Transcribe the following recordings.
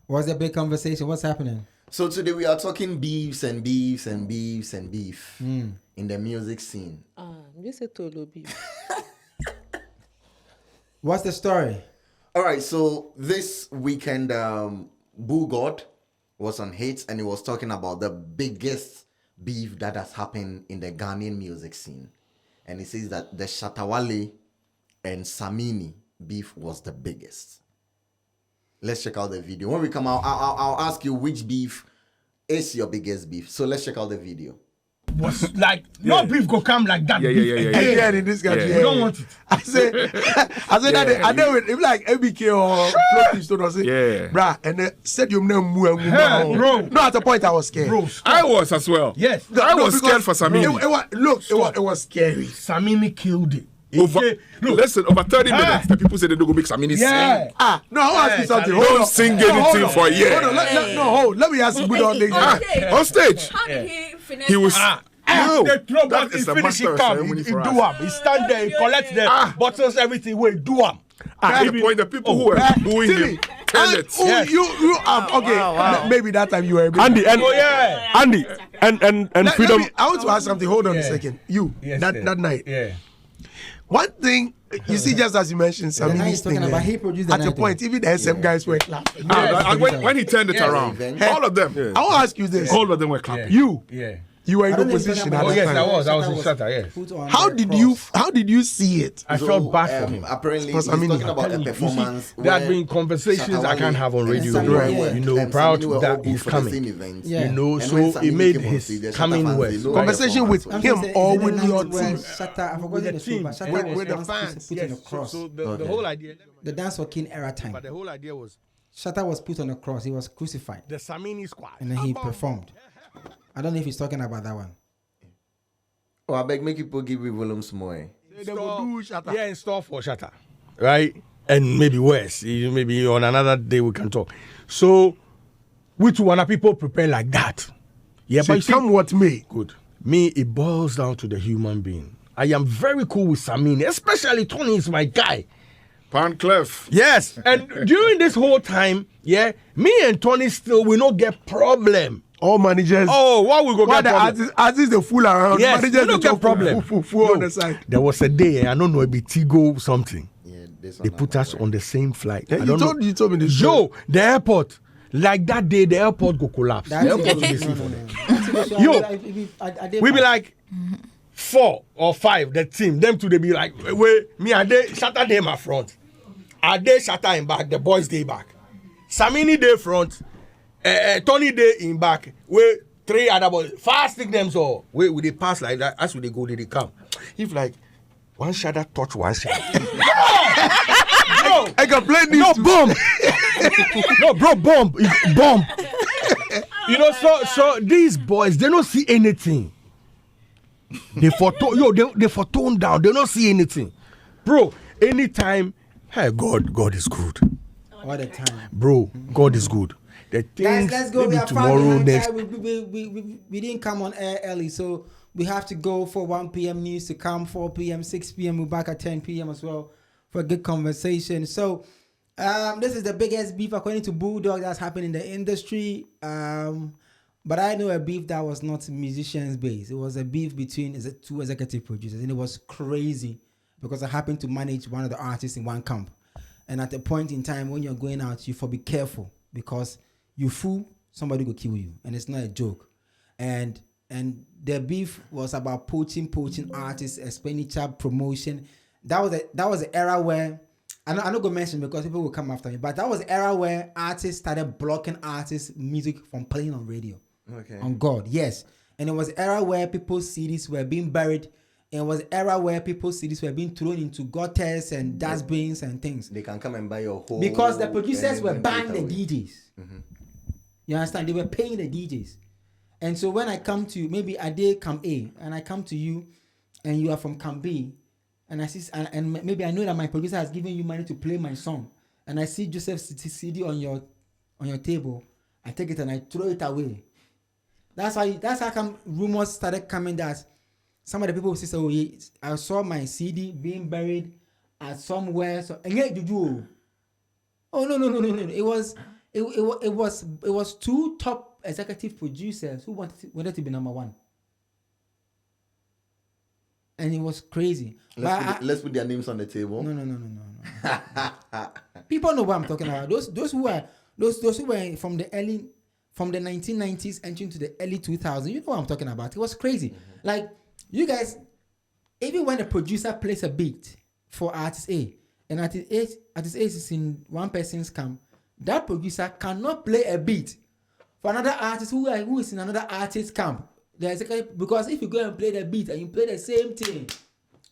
What's the big conversation? What's happening? So today we are talking beefs and beef in the music scene. Just a tolo beef. What's the story? All right, so this weekend, Boo God was on Hits and he was talking about the biggest beef that has happened in the Ghanaian music scene. And he says that the Shatta Wale and Samini beef was the biggest. Let's check out the video. When we come out, I'll ask you which beef is your biggest beef. So let's check out the video. Was like no beef go come like that. Yeah, in this country. We don't want it. I said that I know it like ABK or Floating Stone or say, bruh, and they said you know bro. No, at the point I was scared. Bro, I was as well. yes. I was scared for Samini. It was scary. Samini killed it. Listen, over 30 minutes, the people say they don't go make Samini sing. No, I want to ask you something. Don't sing anything for a year. Let me ask you good on this. On stage. How did he finish? He was... The trouble that is is a finish master it come. ceremony He for do us. am. He stand there, he collect the bottles, everything. Wait, do am. That's the point. The people who were booing him tell it. Okay. Maybe that time you were Andy and Andy and freedom. I want to ask something. Hold on a second. That night. Yeah. One thing you see, just as you mentioned, Samini's thing. About he produced the At the point, even the SM guys were clapping. When he turned it around, all of them, I want to ask you this. all of them were clapping. You were in I don't know if opposition you're at Oh talking that yes, time. I was in Shatta. Yes. Put on How the did cross. you see it? I felt bad for him. Apparently, Because, he's I mean, talking about a performance. There had where been conversations Shatta I can't Wale have on and radio. Samini were- You know, and prior Samini to were all that, booked he's for the same coming. event. Yeah. You know, And so when it Samini made came on his stage, the Shatta coming fans, worse. they know Conversation the with performance him was- or Is it with the your night where team? Shatta, I forgot With the the show, team. but Shatta With the was fans. put on a cross. So the whole idea. The dance for King era time. But the whole idea was Shatta was put on a cross. He was crucified, the Samini squad. and then he performed. I don't know if he's talking about that one. Oh, I beg, make people give me volumes more. In store for Shatta, right? And maybe worse. Maybe on another day we can talk. So, which one are people prepare like that? Yeah, So but you see, come what may. good. Me, it boils down to the human being. I am very cool with Samini, especially Tony is my guy. Pan Clef. Yes, and during this whole time, me and Tony still will not get problem. All managers. Oh, what we go Why get the problem? artists they fool around. Yes, Managers we don't they get talk problem. full on the side. There was a day, I don't know, it be Tigo something. Yeah, this They one put I'm us aware. on the same flight. Yeah, I don't know. you told me this. Yo, the airport. Like that day, the airport go collapse. The airport will be safe for them. Yo, we be like 4 or 5, the team. Them two, they be like, wait, me and they, Shatta they my front. Are they Shatta in back, the boys they back. Samini they front, Tony they in back. Wait, 3 other boys. Fast stick them so. Wait, we they pass like that. As we they go, they come. If like, one Shatta touch one Shatta. No! I can play this. No bomb. No, bro, bomb. Bomb. You know, so these boys, they don't see anything. They for tone down. They don't see anything, bro. Anytime, hey, God is good, All the time. bro. God is good. The things Guys, let's go. We maybe are tomorrow tomorrow next. We didn't come on air early, so we have to go for 1 p.m. news to come, 4 p.m., 6 p.m. We're back at 10 p.m. as well for a good conversation. So this is the biggest beef according to Bulldog that's happened in the industry. But I know a beef that was not musicians based. It was a beef between 2 executive producers, and it was crazy because I happened to manage one of the artists in one camp. And at a point in time when you're going out, you have to be careful because you fool, somebody will kill you, and it's not a joke. And the beef was about poaching artists, expenditure, promotion. That was the era where I'm not gonna mention because people will come after me, but that was the era where artists started blocking artists' music from playing on radio. Okay. On God, yes. And it was the era where people's CDs were being buried. And it was the era where people's CDs were being thrown into gutters and dustbins and things. They can come and buy your whole. Because the producers and were then buying take the it away. DJs. You understand? They were paying the DJs. And so when I come to, maybe a day come A, and I come to you, and you are from Camp B, and I see, and maybe I know that my producer has given you money to play my song, and I see Joseph's CD on your table, I take it and I throw it away. That's how come rumors started coming that some of the people will say, "Oh, I saw my CD being buried at somewhere." So and yet you do. Oh no! it was two top executive producers who wanted to be number one. And it was crazy. Let's put their names on the table. No. People know what I'm talking about. Those who were from the 1990s entering to the early 2000s. You know what I'm talking about. It was crazy. Like you guys, even when a producer plays a beat for artist A, and artist A is in one person's camp, that producer cannot play a beat for another artist who is in another artist's camp. Because if you go and play the beat and you play the same thing,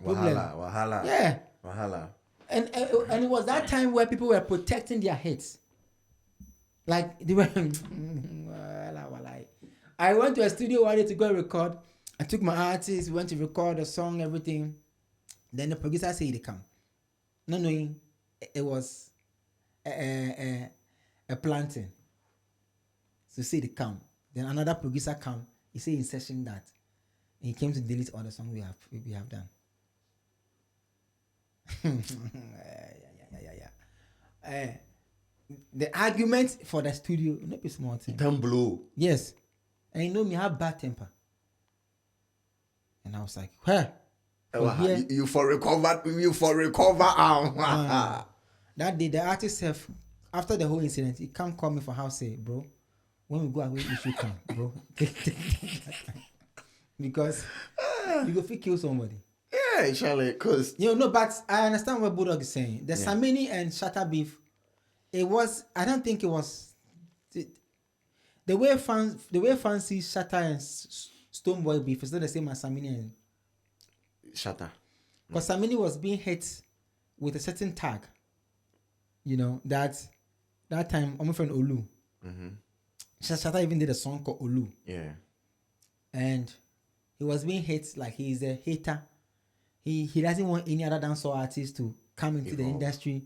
Wahala. Yeah. Wahala. And it was that time where people were protecting their hits. Like they were. I went to a studio one day to go and record. I took my artist, went to record a song, everything. Then the producer said they come. Not knowing it was a planting. So say they come. Then another producer come. He said in session that he came to delete all the songs we have done. The argument for the studio, not be small thing. Don't blow. Yes. And you know me have bad temper. And I was like, where? You for recover. That day, the artist self, after the whole incident, he can't call me for house, say, bro, when we go away, you should come, bro. Because you go fit kill somebody. Yeah, Charlie, because no, but I understand what Bulldog is saying. The Samini and Shatta beef, I don't think it was the way fans see Shatta and Stonebwoy beef is not the same as Samini and Shatta. Because Samini was being hit with a certain tag. You know, that time, I'm friend Olu. Shatta even did a song called Olu. Yeah. And he was being hit like he's a hater. He doesn't want any other dancehall artist to come into the industry.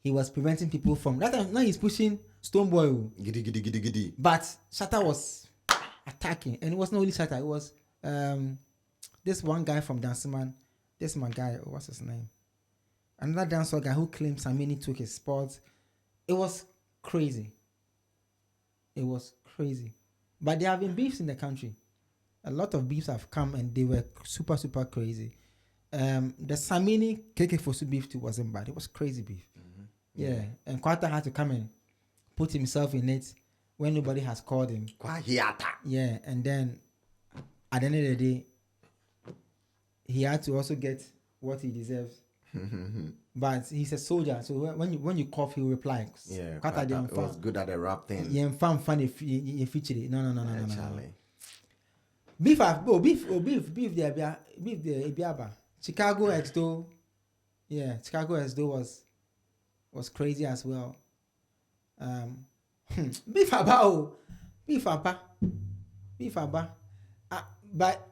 He was preventing people from that time. Now he's pushing Stonebwoy. Giddy. But Shatta was attacking, and it was not only Shatta. It was this one guy from Danceman. This my guy. What's his name? Another dancehall guy who claimed Samini took his spot. It was crazy. But there have been beefs in the country. A lot of beefs have come and they were super, super crazy. The Samini KK Fosu beef too wasn't bad. It was crazy beef. Yeah. And Kwata had to come and put himself in it when nobody has called him. Yeah. And then at the end of the day, he had to also get what he deserves. But he's a soldier, so when you cough, he'll reply. Yeah, Kwata was good at the rap thing. Yeah, fun if you feature it. No. Charlie. Beef there, Ibiaba. Chicago Exdo. Yeah, Chicago Exdo was crazy as well. Beef Aba. But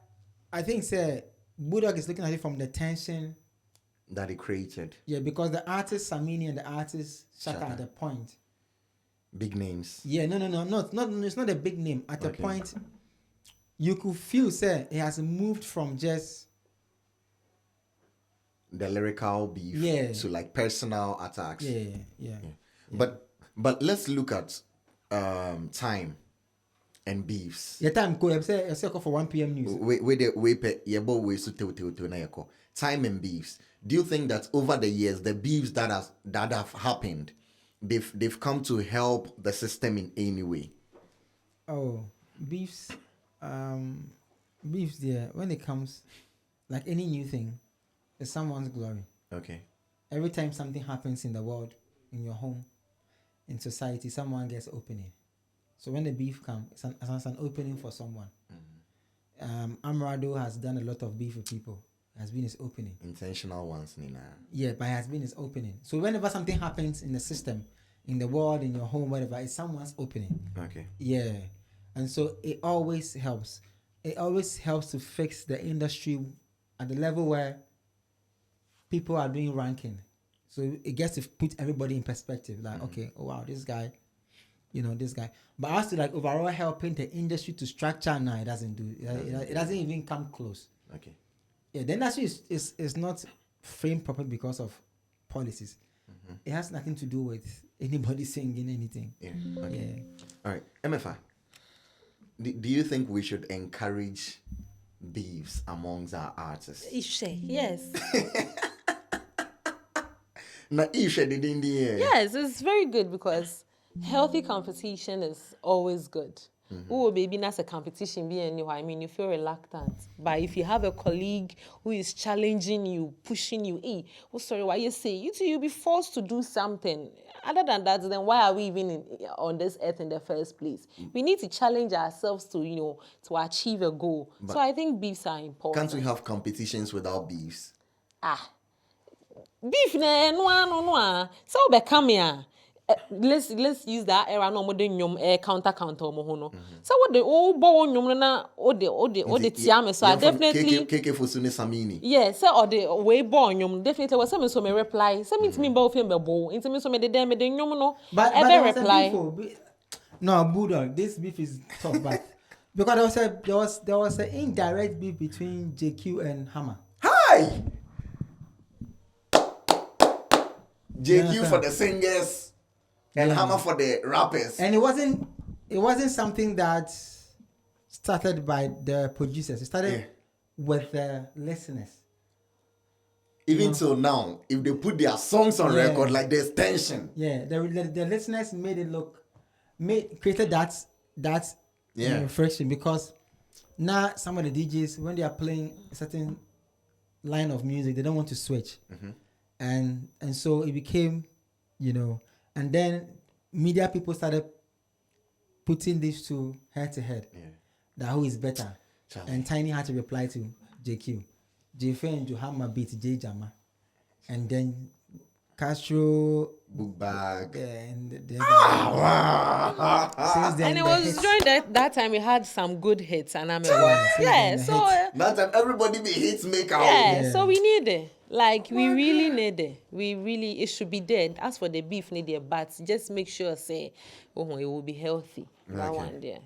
I think Bulldog is looking at it from the tension that he created. Yeah, because the artist Samini and the artist Shatta at the point. Big names. Yeah, no. It's not a big name. At the point, you could feel, it has moved from just the lyrical beef to like personal attacks. Yeah. But let's look at time and beefs. Yeah, time go. I say for 1 p.m. news. Time and beefs. Do you think that over the years, the beefs that have happened, they've come to help the system in any way? Oh, beefs there. When it comes, like any new thing, it's someone's glory. Okay. Every time something happens in the world, in your home, in society, someone gets opening. So when the beef comes, it's an opening for someone. Amrado has done a lot of beef with people. It has been his opening. Intentional ones, Nina. Yeah, but it has been his opening. So whenever something happens in the system, in the world, in your home, whatever, it's someone's opening. Okay. Yeah. And so it always helps. It always helps to fix the industry at the level where people are doing ranking. So it gets to put everybody in perspective. Like, okay, oh wow, this guy. But as to like overall helping the industry to structure, now it doesn't do. It doesn't even come close. Okay. Yeah, the industry is not framed properly because of policies. It has nothing to do with anybody singing anything. Yeah. Okay. All right. MFA, do you think we should encourage beefs amongst our artists? Yes. Yes, it's very good because healthy competition is always good. Oh, baby, that's a competition be anyway. I mean, you feel reluctant. But if you have a colleague who is challenging you, pushing you, hey, oh, sorry, why you say? You'll be forced to do something. Other than that, then why are we even on this earth in the first place? We need to challenge ourselves to, to achieve a goal. So I think beefs are important. Can't we have competitions without beefs? Beef no. So be come here. Let's use that era no more than counter no. So what the old boy na the tiame so I definitely KK for Samini. Yeah, so or the way born definitely was some so me reply. So means me both film be bow. Into me so me the dem me the no. But ever reply. No, Bulldog, this beef is tough, but because there was an indirect beef between JQ and Hammer. Hi. JQ for the singers and Hammer for the rappers. And it wasn't something that started by the producers. It started with the listeners. Even till now, if they put their songs on record, like there's tension. Yeah, the listeners created that friction, because now some of the DJs, when they are playing a certain line of music, they don't want to switch. And so it became, and then media people started putting these two head to head. That who is better. Charlie. And Tiny had to reply to JQ. JF and Johama beat J Jama. And then Castro book bag. And then and it was during that time we had some good hits and I'm so that time everybody be hits maker. So we need it. Like we really need it. It should be dead. As for the beef, need it, but just make sure it will be healthy. That one there.